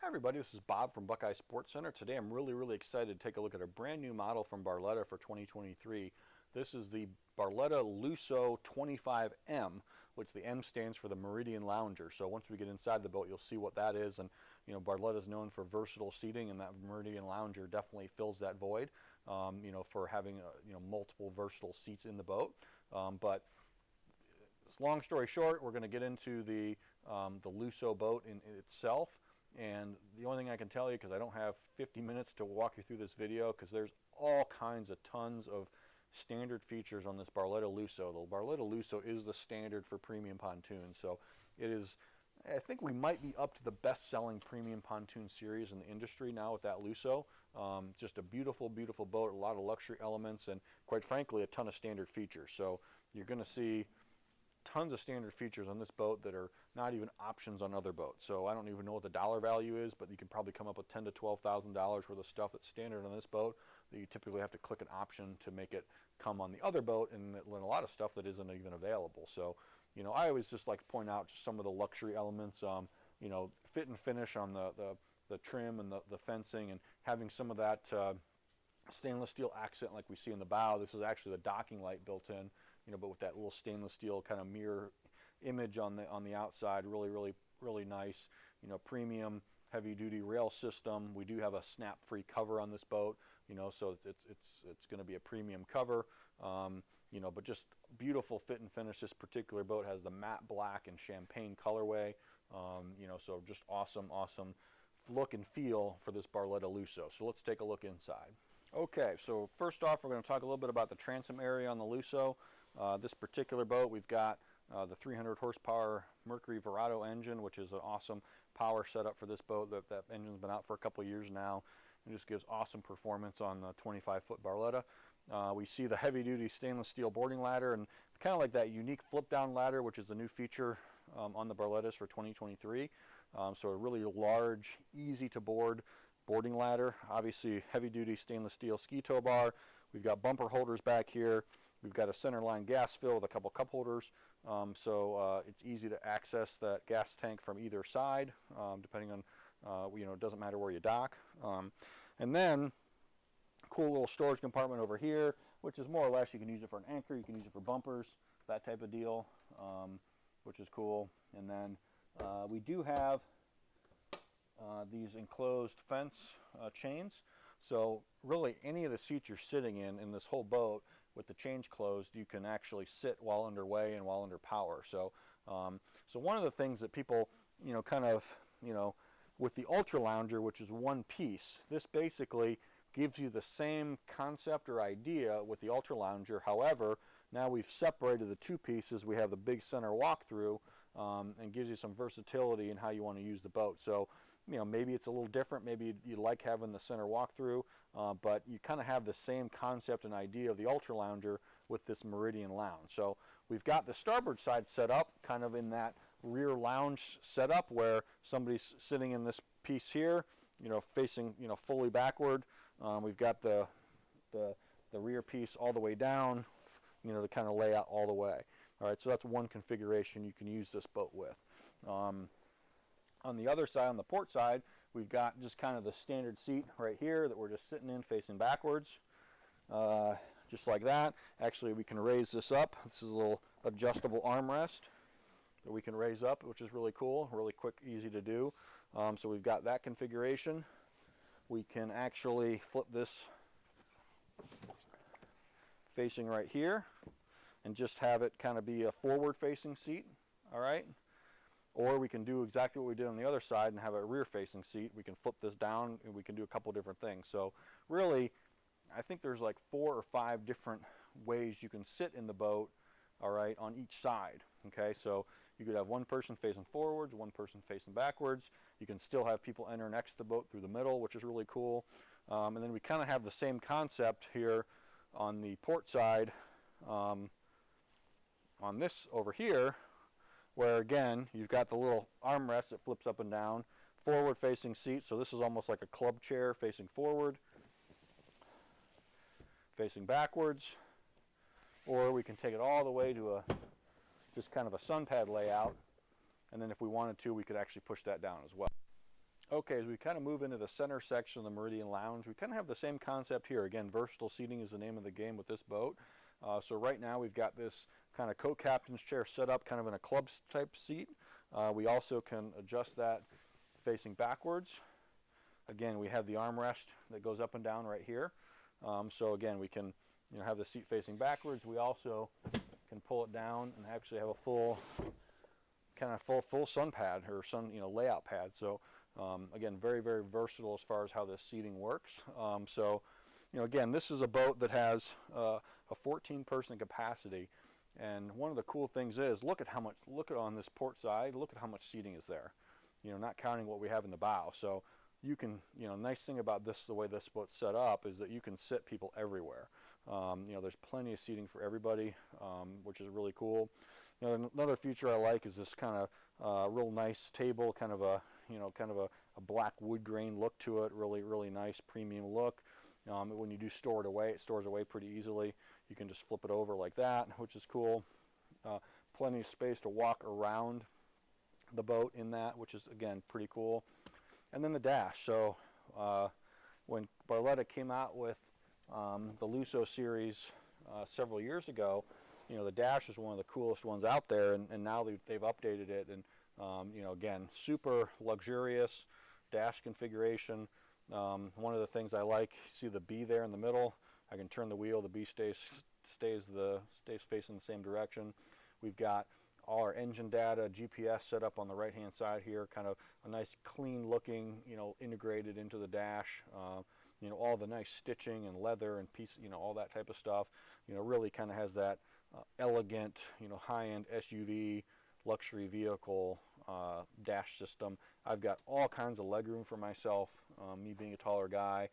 Hi everybody, this is Bob from Buckeye Sports Center. Today I'm really excited to take a look at a brand new model from Barletta for 2023. This is the Barletta Lusso 25M, which the M stands for the Meridian Lounger. So once we get inside the boat, you'll see what that is. And Barletta is known for versatile seating, and that Meridian Lounger definitely fills that void. For having multiple versatile seats in the boat. But long story short, we're going to get into the Lusso boat in itself. And the only thing I can tell you, because I don't have 50 minutes to walk you through this video, because there's all kinds of tons of standard features on this Barletta Lusso. The Barletta Lusso is the standard for premium pontoons. So it is, I think we might be up to the best-selling premium pontoon series in the industry now with that Lusso. Just a beautiful boat, a lot of luxury elements, and quite frankly, a ton of standard features. So you're going to see tons of standard features on this boat that are not even options on other boats. So I don't even know what the dollar value is, but you can probably come up with $10,000 to $12,000 worth of stuff that's standard on this boat that you typically have to click an option to make it come on the other boat, and a lot of stuff that isn't even available. So I always just like to point out some of the luxury elements, fit and finish on the trim and the fencing, and having some of that stainless steel accent like we see in the bow. This is actually the docking light built in, but with that little stainless steel kind of mirror image on the outside. Really nice. Premium heavy duty rail system. We do have a snap free cover on this boat, so it's going to be a premium cover, but just beautiful fit and finish. This particular boat has the matte black and champagne colorway, so just awesome look and feel for this Barletta Lusso. So let's take a look inside. Okay, so first off, we're going to talk a little bit about the transom area on the Lusso. This particular boat, we've got the 300 horsepower Mercury Verado engine, which is an awesome power setup for this boat. That engine's been out for a couple of years now, and just gives awesome performance on the 25-foot Barletta. We see the heavy-duty stainless steel boarding ladder, and kind of like that unique flip-down ladder, which is the new feature on the Barlettas for 2023. So a really large, easy-to-board boarding ladder. Obviously heavy-duty stainless steel ski tow bar. We've got bumper holders back here. We've got a center line gas fill with a couple cup holders, so it's easy to access that gas tank from either side, depending on it doesn't matter where you dock. And then cool little storage compartment over here, which is more or less, you can use it for an anchor, you can use it for bumpers, that type of deal, which is cool. And then we do have these enclosed fence chains. So really any of the seats you're sitting in this whole boat with the chains closed, you can actually sit while underway and while under power. So so one of the things that people with the Ultra Lounger, which is one piece, this basically gives you the same concept or idea with the Ultra Lounger. However, now we've separated the two pieces. We have the big center walk-through, and gives you some versatility in how you want to use the boat. So maybe it's a little different. Maybe you like having the center walk-through, but you kind of have the same concept and idea of the Ultra Lounger with this Meridian Lounge. So we've got the starboard side set up kind of in that rear lounge setup where somebody's sitting in this piece here, facing fully backward. We've got the rear piece all the way down, to kind of lay out all the way. All right, so that's one configuration you can use this boat with. On the other side, on the port side, we've got just kind of the standard seat right here that we're just sitting in facing backwards, just like that. Actually, we can raise this up. This is a little adjustable armrest that we can raise up, which is really cool, really quick, easy to do. So we've got that configuration. We can actually flip this facing right here and just have it kind of be a forward facing seat. All right, or we can do exactly what we did on the other side and have a rear facing seat. We can flip this down and we can do a couple different things. So really, I think there's like 4 or 5 different ways you can sit in the boat, all right, on each side. Okay, so you could have one person facing forwards, one person facing backwards. You can still have people enter next to the boat through the middle, which is really cool. And then we kind of have the same concept here on the port side, on this over here, where again you've got the little armrest that flips up and down, forward facing seat. So this is almost like a club chair facing forward, facing backwards, or we can take it all the way to just kind of a sun pad layout, and then if we wanted to, we could actually push that down as well. Okay, as we kind of move into the center section of the Meridian Lounge, we kind of have the same concept here. Again, versatile seating is the name of the game with this boat. So right now we've got this kind of co-captain's chair set up kind of in a club type seat. We also can adjust that facing backwards. Again, we have the armrest that goes up and down right here. So again, we can have the seat facing backwards. We also can pull it down and actually have a full sun pad or sun layout pad. So again, very, very versatile as far as how this seating works. Again, this is a boat that has a 14-person capacity, and one of the cool things is look at on this port side, look at how much seating is there. Not counting what we have in the bow. So you can, nice thing about this, the way this boat's set up, is that you can sit people everywhere. There's plenty of seating for everybody, which is really cool. Another feature I like is this kind of real nice table, kind of a black wood grain look to it. Really, really nice premium look. When you do store it away, it stores away pretty easily. You can just flip it over like that, which is cool. Plenty of space to walk around the boat in that, which is again pretty cool. And then the dash. So when Barletta came out with the Lusso series several years ago, the dash is one of the coolest ones out there, and now they've updated it, and again, super luxurious dash configuration. One of the things I like, see the B there in the middle. I can turn the wheel, the B stays facing the same direction. We've got all our engine data, GPS set up on the right hand side here, kind of a nice clean looking, integrated into the dash. All the nice stitching and leather and all that type of stuff. Really kind of has that elegant, high-end SUV luxury vehicle dash system. I've got all kinds of legroom for myself, me being a taller guy.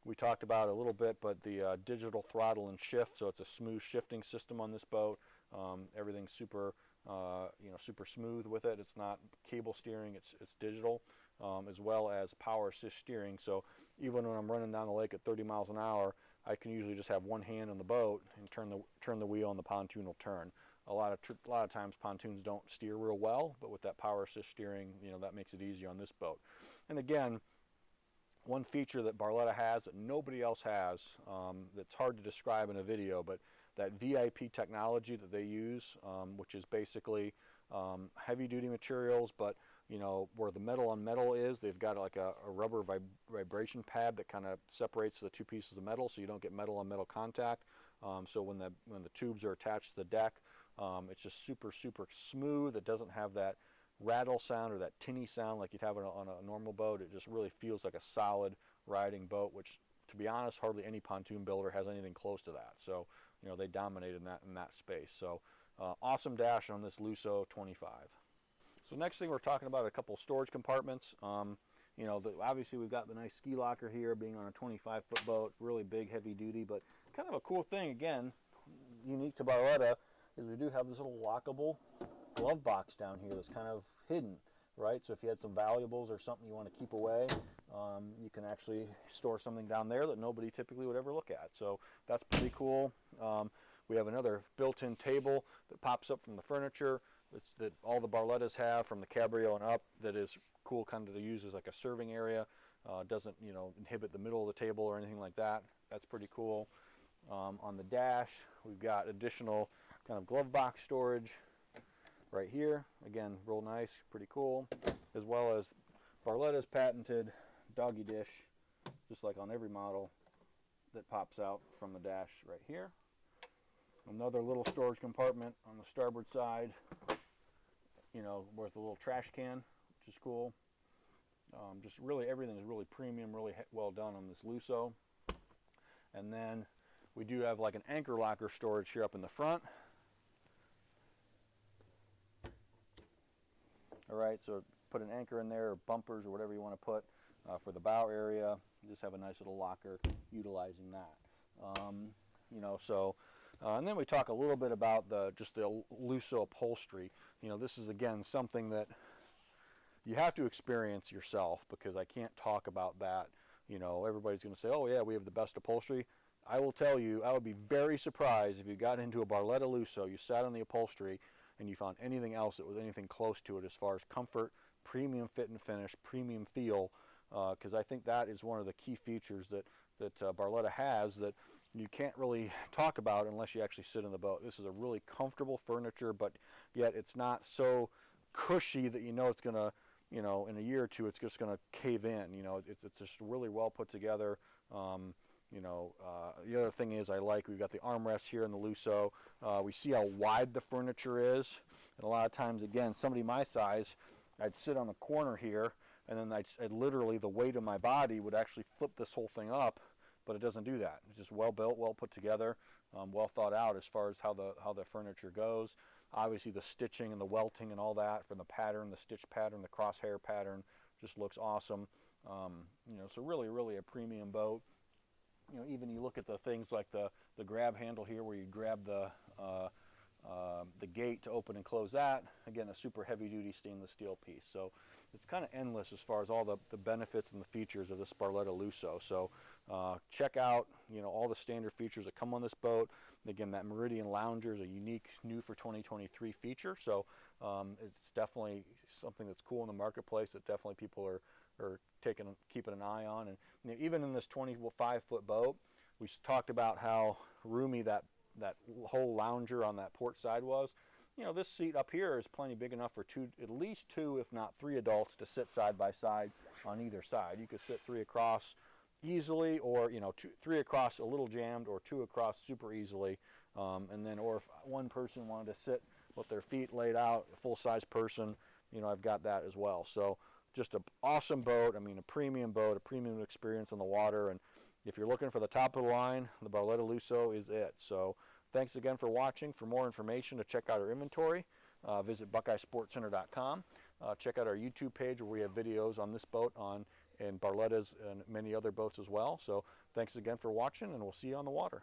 We talked about it a little bit, but the digital throttle and shift, so it's a smooth shifting system on this boat. Everything's super, super smooth with it. It's not cable steering, it's digital, as well as power assist steering. So even when I'm running down the lake at 30 miles an hour, I can usually just have one hand on the boat and turn the wheel, and the pontoon will turn. A lot of times pontoons don't steer real well, but with that power assist steering, that makes it easy on this boat. And again, one feature that Barletta has that nobody else has, that's hard to describe in a video, but that VIP technology that they use, which is basically heavy duty materials, but where the metal on metal is, they've got like a rubber vibration pad that kind of separates the two pieces of metal, so you don't get metal on metal contact. So when the tubes are attached to the deck, it's just super, super smooth. It doesn't have that rattle sound or that tinny sound like you'd have on a normal boat. It just really feels like a solid riding boat, which, to be honest, hardly any pontoon builder has anything close to that. So they dominate in that space. So awesome dash on this Lusso 25. So next thing, we're talking about a couple storage compartments. Obviously we've got the nice ski locker here, being on a 25-foot boat, really big, heavy duty, but kind of a cool thing, again, unique to Barletta, is we do have this little lockable glove box down here that's kind of hidden, right? So if you had some valuables or something you want to keep away, you can actually store something down there that nobody typically would ever look at. So that's pretty cool. We have another built-in table that pops up from the furniture that all the Barlettas have, from the Cabrio and up, that is cool, kind of to use as like a serving area. Doesn't inhibit the middle of the table or anything like that. That's pretty cool. On the dash, we've got additional kind of glove box storage right here. Again, real nice, pretty cool. As well as Barletta's patented doggy dish, just like on every model, that pops out from the dash right here. Another little storage compartment on the starboard side, with a little trash can, which is cool. Just really, everything is really premium, really well done on this Lusso. And then we do have like an anchor locker storage here up in the front. All right, so put an anchor in there, or bumpers, or whatever you want to put for the bow area. You just have a nice little locker utilizing that. And then we talk a little bit about just the Lusso upholstery. This is, again, something that you have to experience yourself, because I can't talk about that. Everybody's going to say, oh yeah, we have the best upholstery. I will tell you, I would be very surprised if you got into a Barletta Lusso, you sat on the upholstery, and you found anything else that was anything close to it as far as comfort, premium fit and finish, premium feel, because I think that is one of the key features that Barletta has that you can't really talk about unless you actually sit in the boat. This is a really comfortable furniture, but yet it's not so cushy that you know it's going to, you know, in a year or two it's just going to cave in. You know, it's just really well put together. You know, the other thing is we've got the armrest here in the Lusso. We see how wide the furniture is, and a lot of times, again, somebody my size, I'd sit on the corner here, and then I'd literally, the weight of my body would actually flip this whole thing up, but it doesn't do that. It's just well built, well put together, well thought out as far as how the furniture goes. Obviously the stitching and the welting and all that from the pattern, the stitch pattern, the crosshair pattern just looks awesome. You know, so really a premium boat. You know, even you look at the things like the grab handle here where you grab the gate to open and close that. Again, a super heavy duty stainless steel piece. So it's kind of endless as far as all the benefits and the features of this Barletta Lusso. So check out, you know, all the standard features that come on this boat. Again, that Meridian Lounger is a unique new for 2023 feature. So it's definitely something that's cool in the marketplace that definitely people are keeping an eye on. And you know, even in this 25-foot boat, we talked about how roomy that whole lounger on that port side was. You know, this seat up here is plenty big enough for at least two, if not three adults to sit side by side on either side. You could sit three across easily, or you know, three across a little jammed, or two across super easily. And then, or if one person wanted to sit with their feet laid out, a full-size person, you know, I've got that as well. So just an awesome boat. I mean, a premium boat, a premium experience on the water. And if you're looking for the top of the line, the Barletta Lusso is it. So thanks again for watching. For more information to check out our inventory, visit BuckeyeSportsCenter.com. Check out our YouTube page where we have videos on this boat, and Barletta's and many other boats as well. So thanks again for watching, and we'll see you on the water.